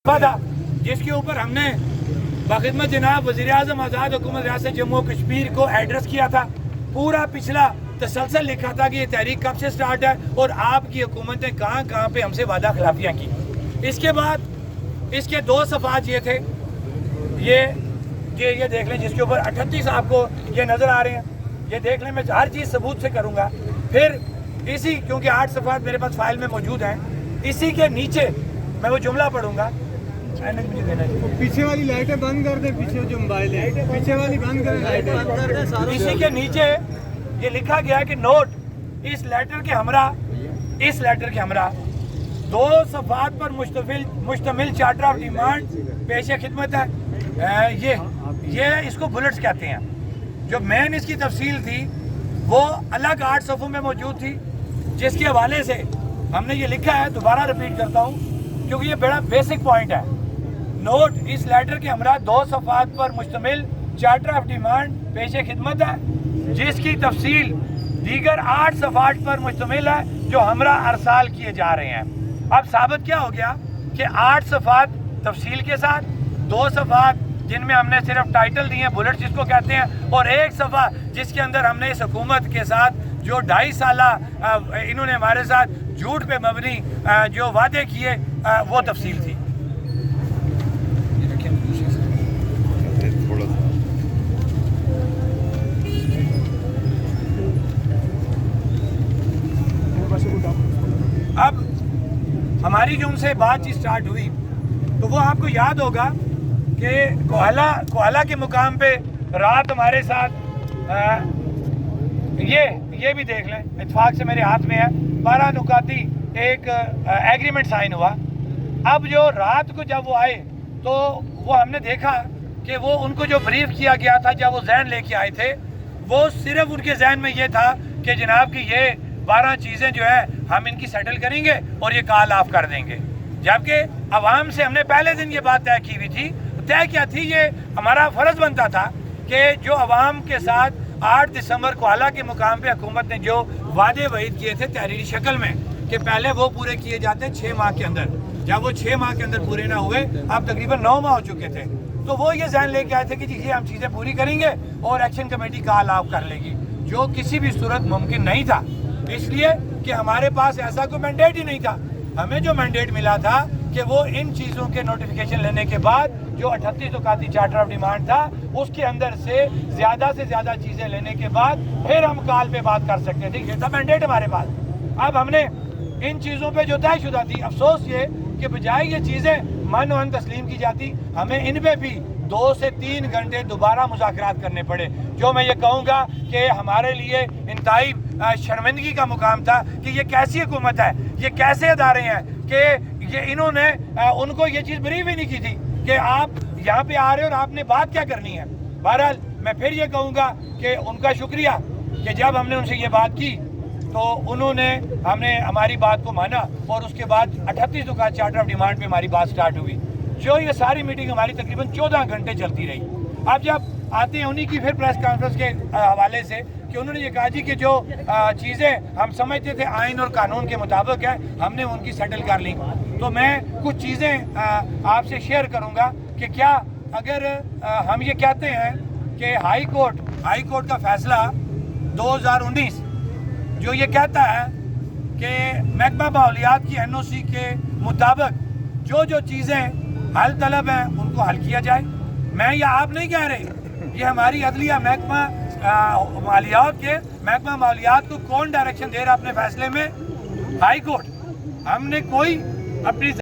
था जिसके ऊपर हमने बाखिदमत जनाब वज़ीर-ए-आज़म आज़ाद हुकूमत रियासत जम्मू कश्मीर को एड्रेस किया था। पूरा पिछला तसलसल लिखा था कि ये तहरीक कब से स्टार्ट है और आपकी हुकूमत ने कहाँ कहाँ पे हमसे वादा खिलाफियाँ की। इसके बाद इसके दो सफ़ात ये थे, ये देख लें, जिसके ऊपर 38 आपको ये नज़र आ रहे हैं। ये देख लें, मैं हर चीज़ सबूत से करूँगा। फिर इसी, क्योंकि 8 सफ़ात मेरे पास फाइल में मौजूद हैं, इसी के नीचे मैं वो जुमला पढ़ूंगा। मुझे देना चाहिए। पीछे वाली लाइटें बंद कर दे, पीछे जो मोबाइल है पीछे वाली बंद कर, लाइटें बंद कर दे। इसी के नीचे ये लिखा गया कि नोट, इस लेटर के हमरा 2 सफ़ात पर मुश्तमिल चार्टर ऑफ डिमांड पेश खिदमत है। ये इसको बुलेट्स कहते हैं। जो मेन इसकी तफसील थी वो अलग 8 सफ़ों में मौजूद थी, जिसके हवाले से हमने ये लिखा है। दोबारा रिपीट करता हूँ क्योंकि ये बड़ा बेसिक पॉइंट है। नोट, इस लेटर के हमरा 2 सफ़ात पर मुश्तमिल चार्टर ऑफ डिमांड पेश खिदमत है, जिसकी तफसील दीगर 8 सफ़ात पर मुश्तमिल है जो हमरा अरसाल किए जा रहे हैं। अब साबित क्या हो गया कि 8 सफ़ात तफसील के साथ, 2 सफ़ात जिनमें हमने सिर्फ टाइटल दिए, बुलेट जिसको कहते हैं, और 1 सफ़ा जिसके अंदर हमने इस हुकूमत के साथ जो 2.5 साल इन्होंने हमारे साथ झूठ पे मबनी जो वादे किए वो तफसील थी। अब हमारी जो उनसे बातचीत स्टार्ट हुई तो वो आपको याद होगा कि कोहाला के मुकाम पे रात हमारे साथ ये भी देख लें, इत्तेफाक से मेरे हाथ में है, 12 नुकाती एक एग्रीमेंट साइन हुआ। अब जो रात को जब वो आए तो वो हमने देखा कि वो उनको जो ब्रीफ किया गया था, जब वो जहन लेके आए थे, वो सिर्फ उनके जहन में ये था कि जनाब की ये 12 चीज़ें जो है हम इनकी सेटल करेंगे और ये कॉल ऑफ कर देंगे। जबकि अवाम से हमने पहले दिन ये बात तय की हुई थी। तय क्या थी? ये हमारा फ़र्ज़ बनता था कि जो अवाम के साथ 8 दिसंबर को आला के मुकाम पे हुकूमत ने जो वादे वहीद किए थे तहरीरी शक्ल में, कि पहले वो पूरे किए जाते 6 माह के अंदर। जब वो 6 माह के अंदर पूरे ना हुए, अब तकरीबन 9 माह हो चुके थे, तो वो ये जहन लेके आए थे कि जी हम चीज़ें पूरी करेंगे और एक्शन कमेटी कॉल ऑफ कर लेगी, जो किसी भी सूरत मुमकिन नहीं था। इसलिए कि हमारे पास ऐसा कोई मैंडेट ही नहीं था। हमें जो मैंडेट मिला था कि वो इन चीज़ों के नोटिफिकेशन लेने के बाद जो 38 नुकाती चार्टर ऑफ डिमांड था, उसके अंदर से ज़्यादा चीज़ें लेने के बाद फिर हम कॉल पे बात कर सकते थे। ये था मैंडेट हमारे पास। अब हमने इन चीज़ों पे जो तयशुदा थी, अफसोस ये कि बजाय ये चीज़ें मन वन तस्लीम की जाती, हमें इन पे भी 2 से 3 घंटे दोबारा मुज़ाकरात करने पड़े। जो मैं ये कहूँगा कि हमारे लिए इंतहाई शर्मिंदगी का मुकाम था कि ये कैसी हुकूमत है, ये कैसे अदारे हैं कि ये इन्होंने उनको ये चीज़ ब्रीफ ही नहीं की थी कि आप यहाँ पे आ रहे हो और आपने बात क्या करनी है। बहरहाल मैं फिर ये कहूँगा कि उनका शुक्रिया कि जब हमने उनसे ये बात की तो उन्होंने हमारी बात को माना और उसके बाद 38 नुकात चार्टर ऑफ डिमांड पे हमारी बात स्टार्ट हुई। जो ये सारी मीटिंग हमारी तकरीबन 14 घंटे चलती रही। अब जब आते हैं उन्हीं की फिर प्रेस कॉन्फ्रेंस के हवाले से कि उन्होंने ये कहा जी कि जो चीज़ें हम समझते थे आइन और कानून के मुताबिक है, हमने उनकी सेटल कर ली। तो मैं कुछ चीज़ें आपसे शेयर करूँगा कि क्या अगर हम ये कहते हैं कि हाई कोर्ट का फैसला 2019 जो ये कहता है कि महकमा माहौलियात की NOC के मुताबिक जो चीज़ें हल तलब हैं उनको हल किया जाए। मैं या आप नहीं कह रहे, ये हमारी अदलिया महकमा माहौलियात को कौन डायरेक्शन दे रहा अपने फैसले में? High court. हमने कोई अपनी